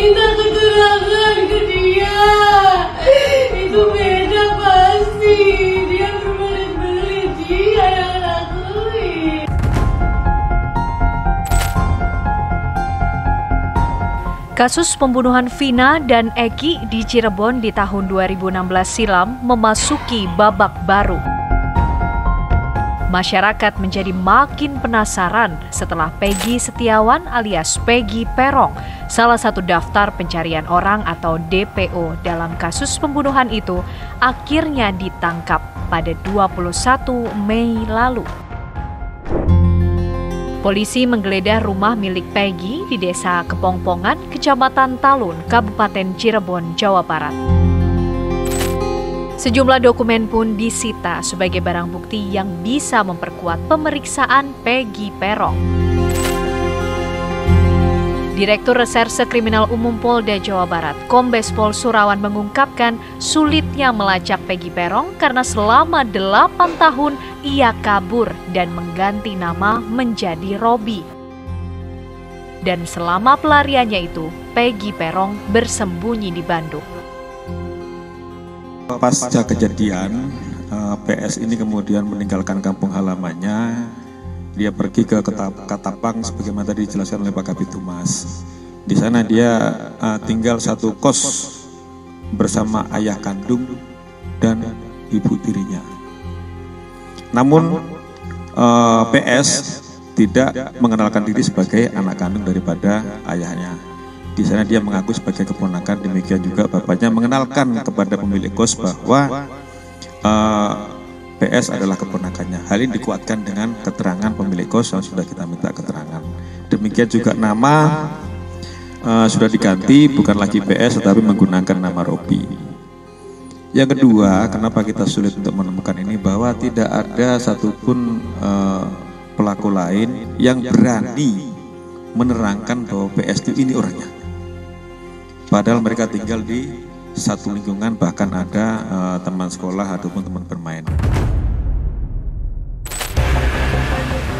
minta keterangan ke dia. Itu beda pasti. Dia berbelit-belit, dia yang lakuin. Kasus pembunuhan Vina dan Eki di Cirebon di tahun 2016 silam memasuki babak baru. Masyarakat menjadi makin penasaran setelah Peggy Setiawan alias Peggy Perong, salah satu daftar pencarian orang atau DPO dalam kasus pembunuhan itu, akhirnya ditangkap pada 21 Mei lalu. Polisi menggeledah rumah milik Peggy di Desa Kepongpongan, Kecamatan Talun, Kabupaten Cirebon, Jawa Barat. Sejumlah dokumen pun disita sebagai barang bukti yang bisa memperkuat pemeriksaan Peggy Perong. Direktur Reserse Kriminal Umum Polda Jawa Barat, Kombes Pol Surawan mengungkapkan sulitnya melacak Peggy Perong karena selama 8 tahun ia kabur dan mengganti nama menjadi Robi. Dan selama pelariannya itu, Peggy Perong bersembunyi di Bandung. Pasca kejadian, PS ini kemudian meninggalkan kampung halamannya. Dia pergi ke Katapang sebagaimana tadi dijelaskan oleh Pak Kabid Humas. Di sana dia tinggal satu kos bersama ayah kandung dan ibu tirinya. Namun PS tidak mengenalkan diri sebagai anak kandung daripada ayahnya. Di sana dia mengaku sebagai keponakan, demikian juga bapaknya mengenalkan kepada pemilik kos bahwa PS adalah keponakannya. Hal ini dikuatkan dengan keterangan pemilik kos yang sudah kita minta keterangan. Demikian juga nama sudah diganti, bukan lagi PS tetapi menggunakan nama Robi. Yang kedua, kenapa kita sulit untuk menemukan ini, bahwa tidak ada satupun pelaku lain yang berani menerangkan bahwa PS itu ini orangnya. Padahal mereka tinggal di satu lingkungan, bahkan ada teman sekolah ataupun teman bermain.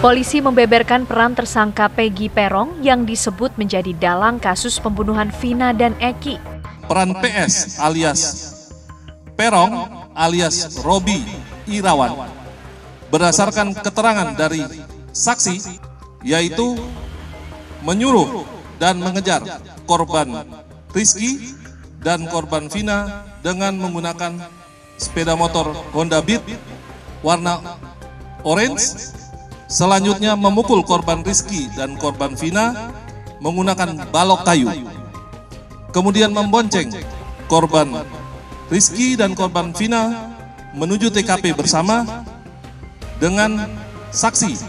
Polisi membeberkan peran tersangka Peggy Perong yang disebut menjadi dalang kasus pembunuhan Vina dan Eki. Peran PS alias Perong alias Robi Irawan berdasarkan keterangan dari saksi, yaitu menyuruh dan mengejar korban Rizky dan korban Vina dengan menggunakan sepeda motor Honda Beat warna orange. Selanjutnya memukul korban Rizky dan korban Vina menggunakan balok kayu. Kemudian membonceng korban Rizky dan korban Vina menuju TKP bersama dengan saksi.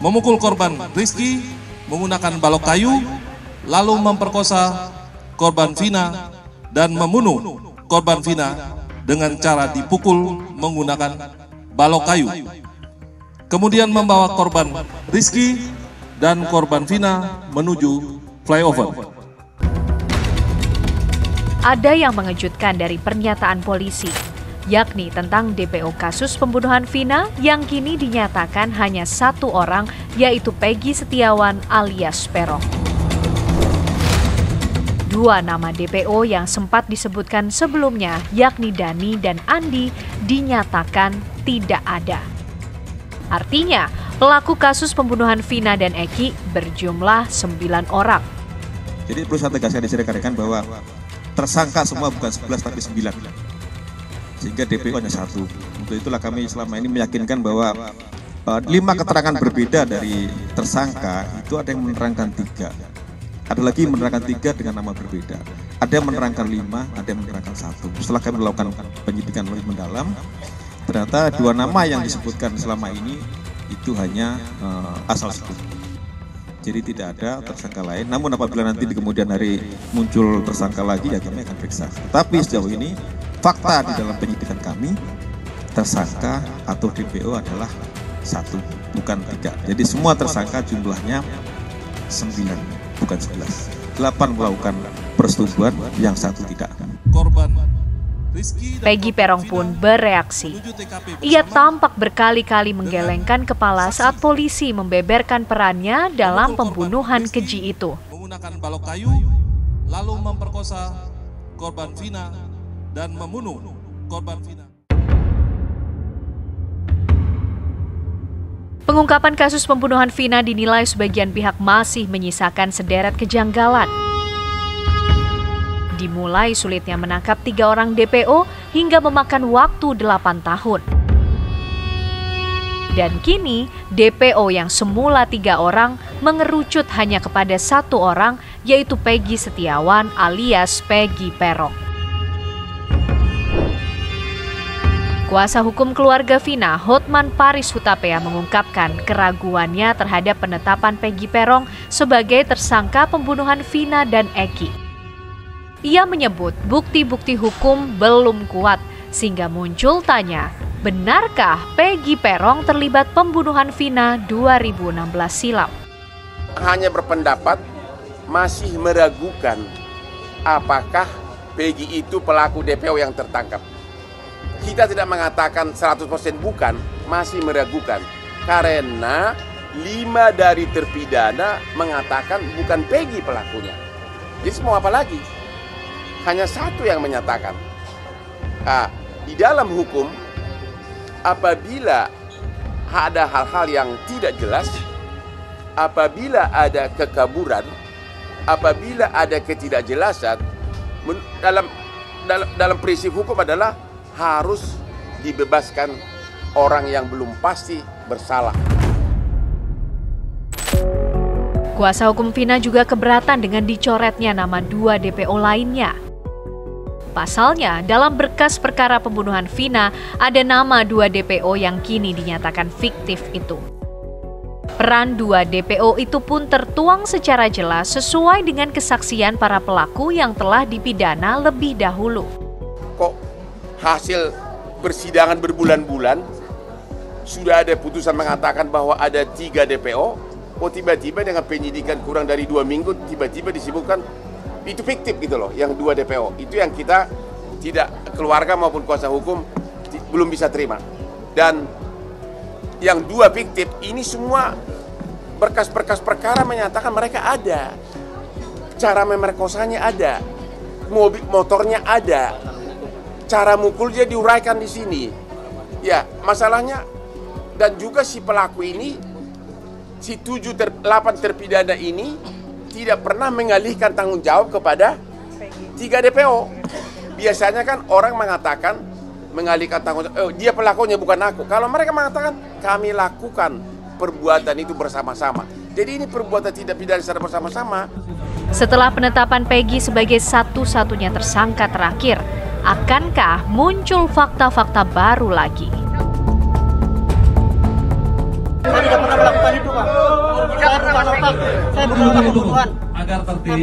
Memukul korban Rizky menggunakan balok kayu, lalu memperkosa korban Vina dan membunuh korban Vina dengan cara dipukul menggunakan balok kayu. Kemudian membawa korban Rizky dan korban Vina menuju flyover. Ada yang mengejutkan dari pernyataan polisi, yakni tentang DPO kasus pembunuhan Vina yang kini dinyatakan hanya satu orang, yaitu Peggy Setiawan alias Perong. Dua nama DPO yang sempat disebutkan sebelumnya, yakni Dani dan Andi, dinyatakan tidak ada. Artinya, pelaku kasus pembunuhan Vina dan Eki berjumlah 9 orang. Jadi perlu saya tegaskan di sini rekan-rekan bahwa tersangka semua bukan 11 tapi 9. Sehingga DPO hanya 1. Untuk itulah kami selama ini meyakinkan bahwa 5 keterangan berbeda dari tersangka itu ada yang menerangkan 3. Ada lagi menerangkan 3 dengan nama berbeda. Ada yang menerangkan 5, ada yang menerangkan 1. Setelah kami melakukan penyidikan lebih mendalam, ternyata 2 nama yang disebutkan selama ini itu hanya asal sebut. Jadi tidak ada tersangka lain. Namun apabila nanti di kemudian hari muncul tersangka lagi, ya kami akan periksa. Tetapi sejauh ini fakta di dalam penyidikan kami, tersangka atau DPO adalah 1, bukan 3. Jadi semua tersangka jumlahnya 9. Bukan 11. 8 melakukan persetubuhan, yang 1 tidak. Korban Peggy Perong pun bereaksi. Ia tampak berkali-kali menggelengkan kepala saat polisi membeberkan perannya dalam pembunuhan keji itu. menggunakan balok kayu, lalu memperkosa korban Vina dan membunuh korban Vina. Pengungkapan kasus pembunuhan Vina dinilai sebagian pihak masih menyisakan sederet kejanggalan. Dimulai sulitnya menangkap 3 orang DPO hingga memakan waktu 8 tahun. Dan kini DPO yang semula 3 orang mengerucut hanya kepada 1 orang, yaitu Peggy Setiawan alias Peggy Peron. Kuasa hukum keluarga Vina, Hotman Paris Hutapea, mengungkapkan keraguannya terhadap penetapan Peggy Peron sebagai tersangka pembunuhan Vina dan Eki. Ia menyebut bukti-bukti hukum belum kuat, sehingga muncul tanya, benarkah Peggy Peron terlibat pembunuhan Vina 2016 silam? Hanya berpendapat masih meragukan apakah Peggy itu pelaku DPO yang tertangkap. Kita tidak mengatakan 100% bukan, masih meragukan. Karena 5 dari terpidana mengatakan bukan Peggy pelakunya. Jadi mau apa lagi? Hanya 1 yang menyatakan. Di dalam hukum, apabila ada hal-hal yang tidak jelas, apabila ada kekaburan, apabila ada ketidakjelasan, dalam prinsip hukum adalah harus dibebaskan orang yang belum pasti bersalah. Kuasa hukum Vina juga keberatan dengan dicoretnya nama 2 DPO lainnya. Pasalnya, dalam berkas perkara pembunuhan Vina, ada nama 2 DPO yang kini dinyatakan fiktif itu. Peran 2 DPO itu pun tertuang secara jelas sesuai dengan kesaksian para pelaku yang telah dipidana lebih dahulu. Kok hasil persidangan berbulan-bulan sudah ada putusan mengatakan bahwa ada 3 DPO, tiba-tiba dengan penyidikan kurang dari 2 minggu tiba-tiba disebutkan itu fiktif gitu loh, yang 2 DPO. Itu yang kita tidak, keluarga maupun kuasa hukum belum bisa terima. Dan yang 2 fiktif ini semua berkas-berkas perkara menyatakan mereka ada, cara memerkosanya ada, motornya ada, cara mukulnya diuraikan di sini. Ya, masalahnya dan juga si pelaku ini, si 8 terpidana ini tidak pernah mengalihkan tanggung jawab kepada 3 DPO. Biasanya kan orang mengatakan mengalihkan tanggung jawab, dia pelakunya bukan aku. Kalau mereka mengatakan kami lakukan perbuatan itu bersama-sama. Jadi ini perbuatan tidak pidana secara bersama-sama. Setelah penetapan Peggy sebagai satu-satunya tersangka terakhir, akankah muncul fakta-fakta baru lagi? Saya tidak pernah melakukan itu, Pak. Saya bukan otak. Saya bukan otak pembunuhan. Agar tertib,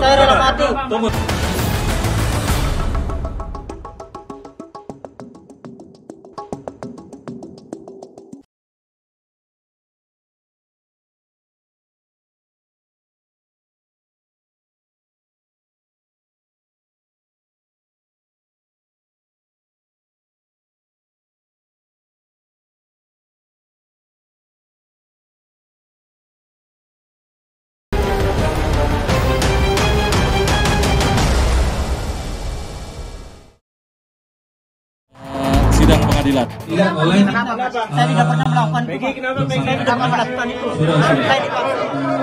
Saya rela mati. sidang pengadilan. Tidak oleh. Saya tidak pernah melakukan itu. Saya tidak pernah melakukan itu.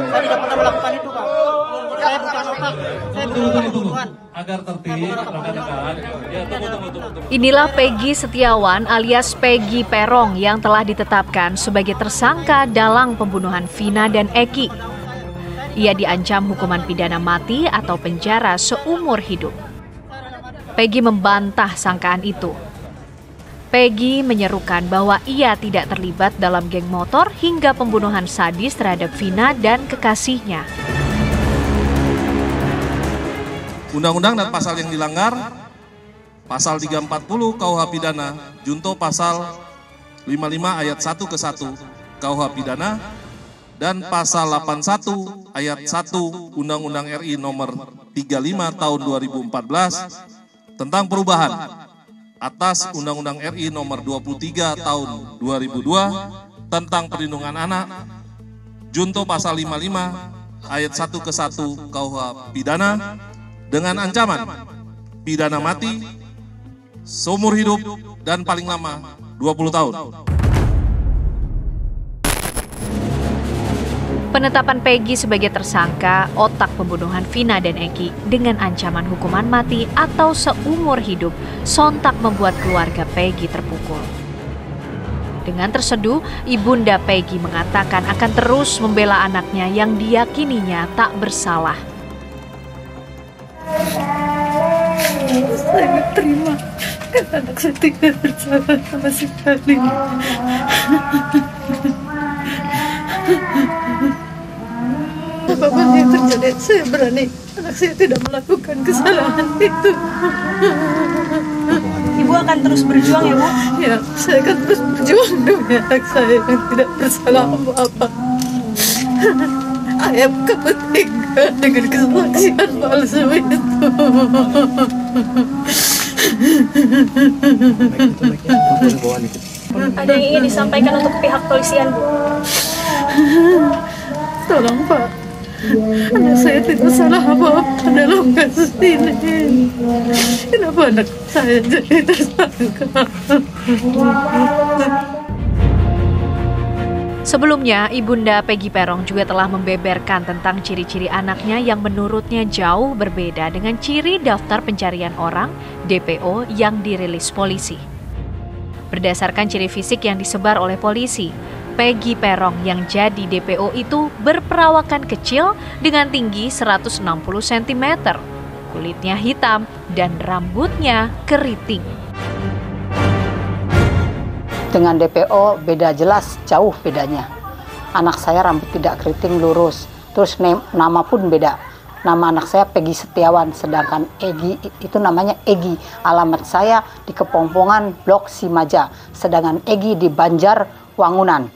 Saya tidak pernah melakukan itu, Pak. Saya bukan otak. Saya bukan otak pembunuhan. Agar tertib, Inilah Peggy Setiawan alias Peggy Peron yang telah ditetapkan sebagai tersangka dalam pembunuhan Vina dan Eki. Ia diancam hukuman pidana mati atau penjara seumur hidup. Peggy membantah sangkaan itu. Peggy menyerukan bahwa ia tidak terlibat dalam geng motor hingga pembunuhan sadis terhadap Vina dan kekasihnya. Undang-undang dan pasal yang dilanggar, pasal 340 KUH Pidana, junto pasal 55 ayat 1 ke 1 KUH Pidana, dan pasal 81 ayat 1 Undang-Undang RI nomor 35 tahun 2014 tentang perubahan atas Undang-Undang RI nomor 23 tahun 2002 tentang perlindungan anak, junto pasal 55 ayat 1 ke 1 KUH pidana dengan ancaman pidana mati, seumur hidup, dan paling lama 20 tahun. Penetapan Peggy sebagai tersangka otak pembunuhan Vina dan Egi dengan ancaman hukuman mati atau seumur hidup sontak membuat keluarga Peggy terpukul. Dengan terseduh, ibunda Peggy mengatakan akan terus membela anaknya yang diyakininya tak bersalah. Saya terima karena anak saya tidak bersalah sama sekali. Apapun yang terjadi, saya berani. Anak saya tidak melakukan kesalahan itu. Ibu akan terus berjuang ya, Bu? Ya, saya akan terus berjuang demi anak saya yang tidak bersalah apa-apa. Ayah, kamu tega dengan kesaksian palsu itu. Ada yang ingin disampaikan untuk pihak polisian, Bu? Tolong, Pak. Anak saya tidak salah apa-apa dalam kasus ini. Kenapa anak saya jadi tersangka? Sebelumnya, ibunda Peggy Peron juga telah membeberkan tentang ciri-ciri anaknya yang menurutnya jauh berbeda dengan ciri daftar pencarian orang (DPO) yang dirilis polisi. Berdasarkan ciri fisik yang disebar oleh polisi, Peggy Peron yang jadi DPO itu berperawakan kecil dengan tinggi 160 cm, kulitnya hitam, dan rambutnya keriting. Dengan DPO beda jelas, jauh bedanya. Anak saya rambut tidak keriting, lurus. Terus nama pun beda. Nama anak saya Peggy Setiawan, sedangkan Egi itu namanya Egi. Alamat saya di Kepompongan, Blok Simaja, sedangkan Egi di Banjar, Wangunan.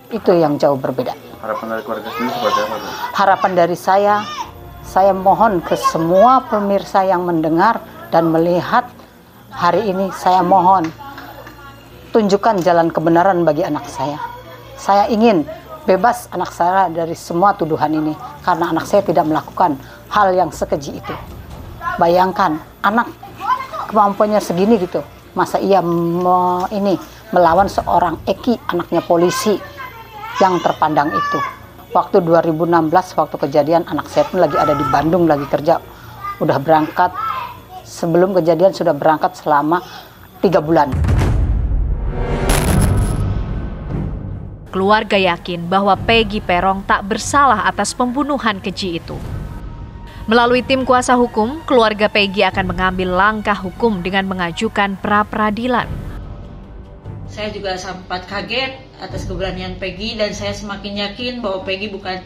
Itu yang jauh berbeda. Harapan dari keluarga sendiri seperti apa? Harapan dari saya mohon ke semua pemirsa yang mendengar dan melihat hari ini, saya mohon tunjukkan jalan kebenaran bagi anak saya. Saya ingin bebas anak saya dari semua tuduhan ini, karena anak saya tidak melakukan hal yang sekeji itu. Bayangkan, anak kemampuannya segini gitu, masa ia melawan seorang Eki, anaknya polisi yang terpandang itu. Waktu 2016, waktu kejadian, anak saya pun lagi ada di Bandung, lagi kerja. Udah berangkat, sebelum kejadian sudah berangkat selama 3 bulan. Keluarga yakin bahwa Peggy Peron tak bersalah atas pembunuhan keji itu. Melalui tim kuasa hukum, keluarga Peggy akan mengambil langkah hukum dengan mengajukan pra-peradilan. Saya juga sempat kaget atas keberanian Peggy, dan saya semakin yakin bahwa Peggy bukan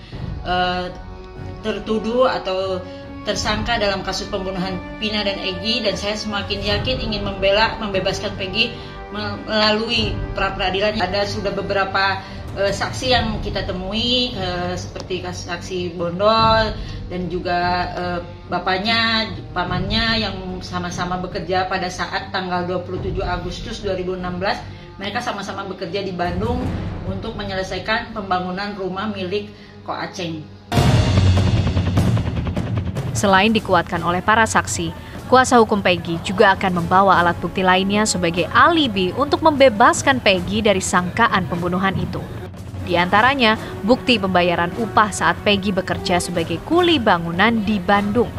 tertuduh atau tersangka dalam kasus pembunuhan Vina dan Egi, dan saya semakin yakin ingin membebaskan Peggy melalui pra-peradilan. Ada sudah beberapa saksi yang kita temui, seperti saksi Bondol dan juga bapaknya, pamannya yang sama-sama bekerja pada saat tanggal 27 Agustus 2016. Mereka sama-sama bekerja di Bandung untuk menyelesaikan pembangunan rumah milik Ko Aceng. Selain dikuatkan oleh para saksi, kuasa hukum Peggy juga akan membawa alat bukti lainnya sebagai alibi untuk membebaskan Peggy dari sangkaan pembunuhan itu. Di antaranya, bukti pembayaran upah saat Peggy bekerja sebagai kuli bangunan di Bandung.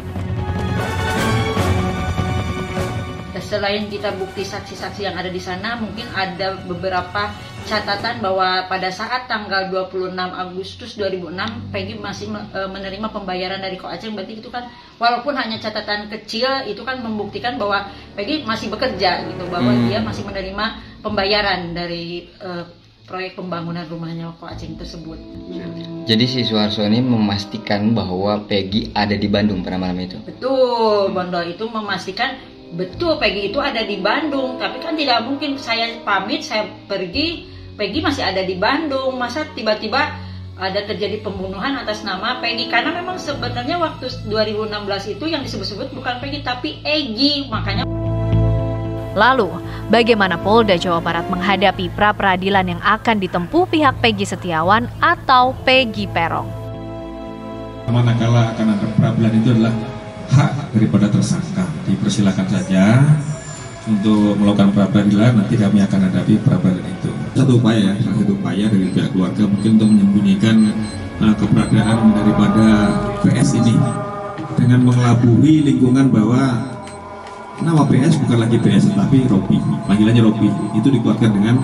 Selain kita bukti saksi-saksi yang ada di sana, mungkin ada beberapa catatan bahwa pada saat tanggal 26 Agustus 2006 Peggy masih menerima pembayaran dari Ko Aceng. Berarti itu kan walaupun hanya catatan kecil, itu kan membuktikan bahwa Peggy masih bekerja gitu, bahwa dia masih menerima pembayaran dari proyek pembangunan rumahnya Ko Aceng tersebut. Jadi si Suharso ini memastikan bahwa Peggy ada di Bandung pada malam itu. Betul, Bondol itu memastikan betul Peggy itu ada di Bandung, tapi kan tidak mungkin saya pamit, saya pergi, Peggy masih ada di Bandung. Masa tiba-tiba ada terjadi pembunuhan atas nama Peggy? Karena memang sebenarnya waktu 2016 itu yang disebut-sebut bukan Peggy tapi Egi, makanya. Lalu, bagaimana Polda Jawa Barat menghadapi pra-peradilan yang akan ditempuh pihak Peggy Setiawan atau Peggy Peron? Manakala akan ada pra-peradilan itu adalah hak daripada tersangka. Dipersilakan saja untuk melakukan pra-peradilan, nanti kami akan hadapi pra-peradilan itu. Satu upaya dari pihak keluarga mungkin untuk menyembunyikan keberadaan daripada PS ini dengan mengelabui lingkungan bahwa nama PS bukan lagi PS tapi Robi, panggilannya Robi. Itu dikuatkan dengan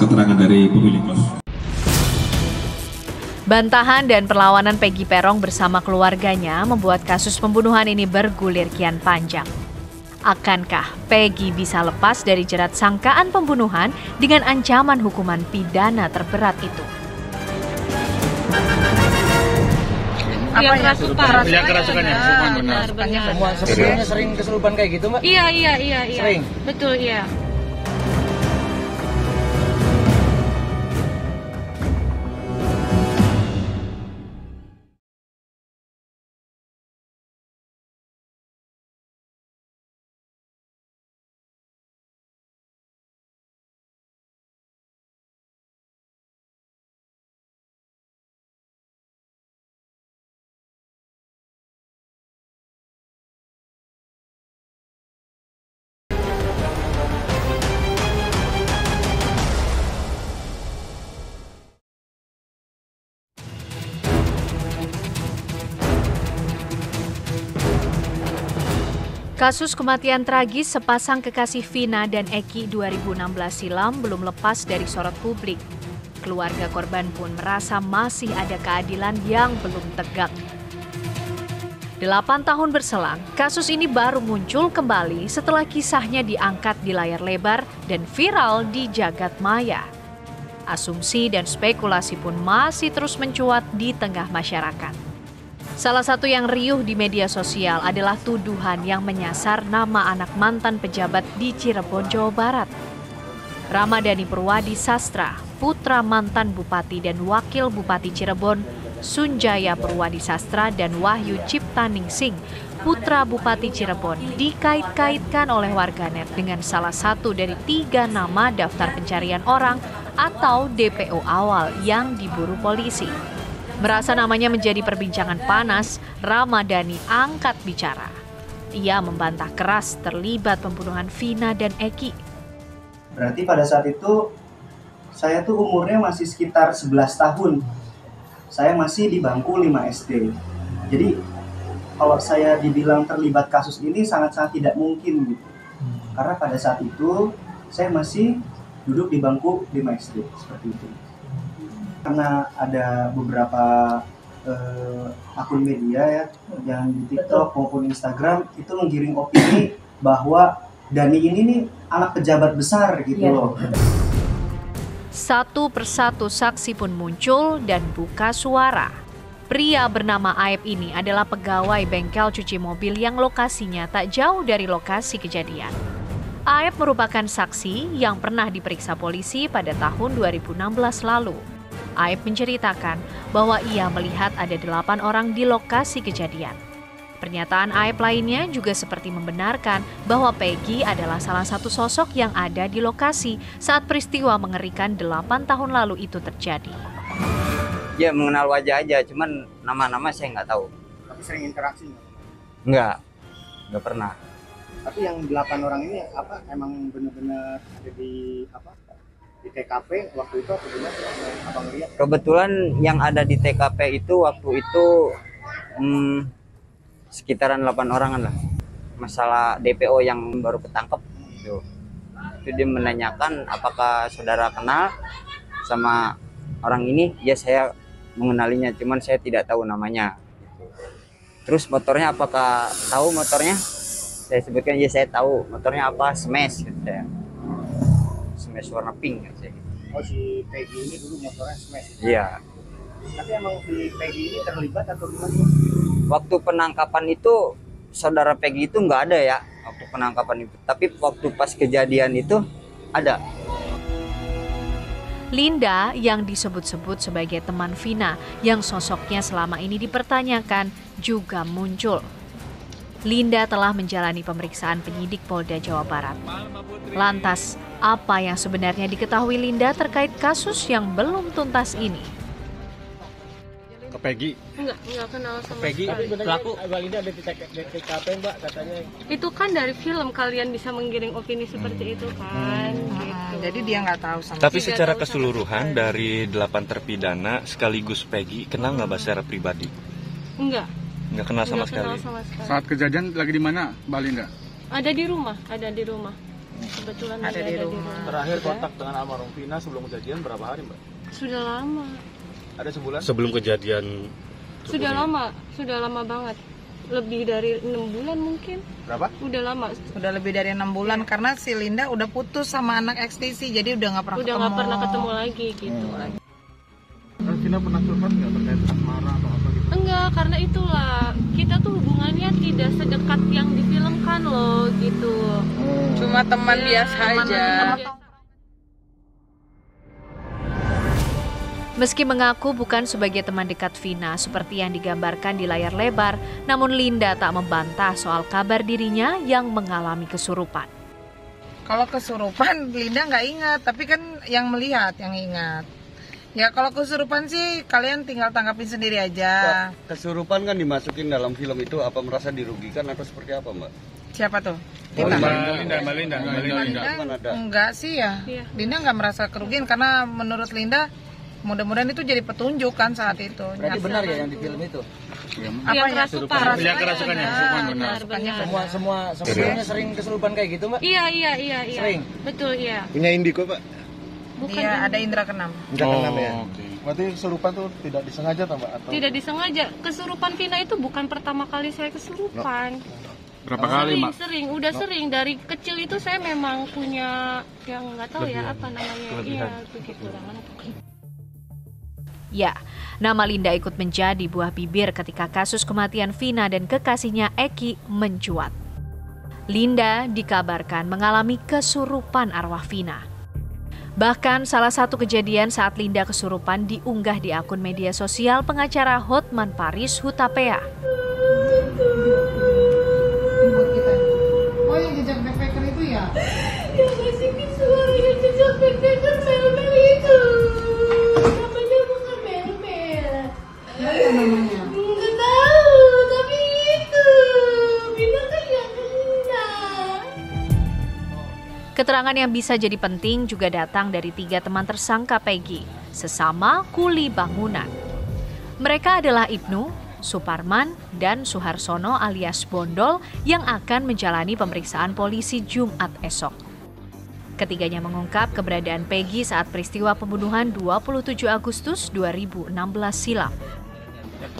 keterangan dari pemilik kos. Bantahan dan perlawanan Peggy Peron bersama keluarganya membuat kasus pembunuhan ini bergulir kian panjang. Akankah Peggy bisa lepas dari jerat sangkaan pembunuhan dengan ancaman hukuman pidana terberat itu? Yang kerasukannya semua benar. Semua sebelumnya sering kesurupan kayak gitu, Mbak? Iya. Sering. Betul, iya. Kasus kematian tragis sepasang kekasih Vina dan Eki 2016 silam belum lepas dari sorot publik. Keluarga korban pun merasa masih ada keadilan yang belum tegak. 8 tahun berselang, kasus ini baru muncul kembali setelah kisahnya diangkat di layar lebar dan viral di jagat maya. Asumsi dan spekulasi pun masih terus mencuat di tengah masyarakat. Salah satu yang riuh di media sosial adalah tuduhan yang menyasar nama anak mantan pejabat di Cirebon, Jawa Barat. Ramadhani Purwadi Sastra, putra mantan Bupati dan Wakil Bupati Cirebon, Sunjaya Purwadi Sastra dan Wahyu Ciptaningsih, putra Bupati Cirebon, dikait-kaitkan oleh warganet dengan salah satu dari 3 nama daftar pencarian orang atau DPO awal yang diburu polisi. Merasa namanya menjadi perbincangan panas, Ramadhani angkat bicara. Ia membantah keras terlibat pembunuhan Vina dan Eki. Berarti pada saat itu, saya tuh umurnya masih sekitar 11 tahun. Saya masih di bangku 5 SD. Jadi, kalau saya dibilang terlibat kasus ini sangat-sangat tidak mungkin gitu. Karena pada saat itu, saya masih duduk di bangku 5 SD, seperti itu. Karena ada beberapa akun media ya, yang di TikTok maupun Instagram itu menggiring opini bahwa Dani ini nih anak pejabat besar gitu loh. Satu persatu saksi pun muncul dan buka suara. Pria bernama Aep ini adalah pegawai bengkel cuci mobil yang lokasinya tak jauh dari lokasi kejadian. Aep merupakan saksi yang pernah diperiksa polisi pada tahun 2016 lalu. Aep menceritakan bahwa ia melihat ada 8 orang di lokasi kejadian. Pernyataan Aep lainnya juga seperti membenarkan bahwa Peggy adalah salah satu sosok yang ada di lokasi saat peristiwa mengerikan 8 tahun lalu itu terjadi. Ya mengenal wajah aja, cuman nama-nama saya nggak tahu. Tapi sering interaksi nggak? Nggak pernah. Tapi yang 8 orang ini apa emang benar-benar ada di apa? Di TKP waktu itu apa gimana? Abang lihat? Kebetulan yang ada di TKP itu waktu itu sekitaran 8 orangan lah. Masalah DPO yang baru ketangkep itu dia menanyakan apakah saudara kenal sama orang ini. Ya saya mengenalinya, cuman saya tidak tahu namanya. Terus motornya apakah tahu motornya? Saya sebutkan ya saya tahu motornya apa, Smash gitu saya. Smash warna pink kan saya. Oh si Peggy ini dulu motornya Smash. Iya. Tapi emang si Peggy ini terlibat atau gimana? Waktu penangkapan itu saudara Peggy itu nggak ada ya waktu penangkapan itu. Tapi waktu pas kejadian itu ada. Linda yang disebut-sebut sebagai teman Vina yang sosoknya selama ini dipertanyakan juga muncul. Linda telah menjalani pemeriksaan penyidik Polda Jawa Barat. Lantas, apa yang sebenarnya diketahui Linda terkait kasus yang belum tuntas ini? Ke Peggy? Enggak kenal sama Peggy, pelaku? Linda ada di TKP, Mbak, katanya. Itu kan dari film, kalian bisa menggiring opini seperti itu kan. Gitu. Jadi dia nggak tahu sama. Tapi secara keseluruhan dari 8 terpidana sekaligus Peggy, kenal nggak Mbak secara pribadi? Enggak. Nggak kenal sama sekali. Saat kejadian lagi di mana, Mbak Linda? Ada di rumah. Kebetulan ada di rumah. Terakhir kontak dengan almarhum Vina sebelum kejadian berapa hari, Mbak? Sudah lama. Ada sebulan? Sebelum kejadian. Sudah lama banget. Lebih dari 6 bulan mungkin. Berapa? Udah lama. Udah lebih dari 6 bulan karena si Linda udah putus sama anak ekstisi, jadi udah nggak pernah ketemu lagi gitu. Vina pernah curhat nggak terkait asmara atau apa gitu? Enggak, karena itulah kita tuh hubungannya tidak sedekat yang difilmkan loh gitu. Cuma teman biasa aja. Meski mengaku bukan sebagai teman dekat Vina seperti yang digambarkan di layar lebar, namun Linda tak membantah soal kabar dirinya yang mengalami kesurupan. Kalau kesurupan Linda nggak ingat, tapi kan yang melihat yang ingat. Ya kalau kesurupan sih kalian tinggal tanggapin sendiri aja. Kesurupan kan dimasukin dalam film itu, apa merasa dirugikan atau seperti apa, Mbak? Siapa tuh? Mbak Linda. Enggak sih ya. Linda nggak merasa kerugian karena menurut Linda mudah-mudahan itu jadi petunjuk kan saat itu. Berarti benar ya yang di film itu? Apa ya? Kerasukannya benar. Semuanya sering kesurupan kayak gitu, Mbak? Iya. Sering? Betul, iya. Punya Indiko, Pak? Bukan. Iya, ada indra keenam. Indra keenam ya. Okay. Berarti kesurupan tuh tidak disengaja, Mbak? Atau? Tidak disengaja. Kesurupan Vina itu bukan pertama kali saya kesurupan. Berapa kali, Mbak? Sering. Dari kecil itu saya memang punya yang nggak tahu ya apa namanya. Iya, begitu. Ya, nama Linda ikut menjadi buah bibir ketika kasus kematian Vina dan kekasihnya Eki mencuat. Linda dikabarkan mengalami kesurupan arwah Vina. Bahkan salah satu kejadian saat Linda kesurupan diunggah di akun media sosial pengacara Hotman Paris Hutapea. Oh, yang jejak backpacker itu ya? Yang ngasih suara yang jejak backpacker mel-mel itu. Namanya bukan mel-mel. Apa namanya? Nggak tahu, tapi itu. Vina kan yang kena. Keterangan yang bisa jadi penting juga datang dari 3 teman tersangka Peggy, sesama kuli bangunan. Mereka adalah Ibnu, Suparman, dan Suharsono alias Bondol yang akan menjalani pemeriksaan polisi Jumat esok. Ketiganya mengungkap keberadaan Peggy saat peristiwa pembunuhan 27 Agustus 2016 silam.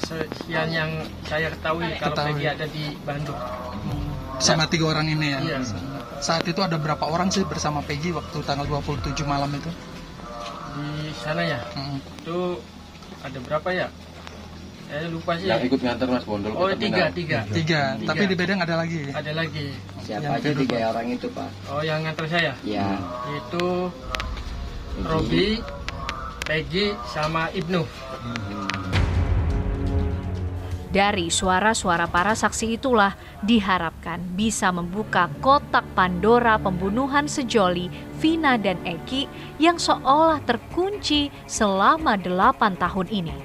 Sekian yang saya ketahui kalau Peggy ada di Bandung. Sama 3 orang ini ya? Iya. Saat itu ada berapa orang sih bersama Peggy waktu tanggal 27 malam itu? Di sana ya? Itu ada berapa ya? Saya lupa sih. Yang ikut nganter Mas Bondol. Oh, 3. Tapi di Bedeng ada lagi? Ada lagi. Siapa aja 3 orang itu, Pak? Oh, yang nganter saya? Iya. Itu Robi, Peggy, sama Ibnu. Dari suara-suara para saksi itulah diharapkan bisa membuka kotak Pandora pembunuhan sejoli Vina dan Eki yang seolah terkunci selama 8 tahun ini.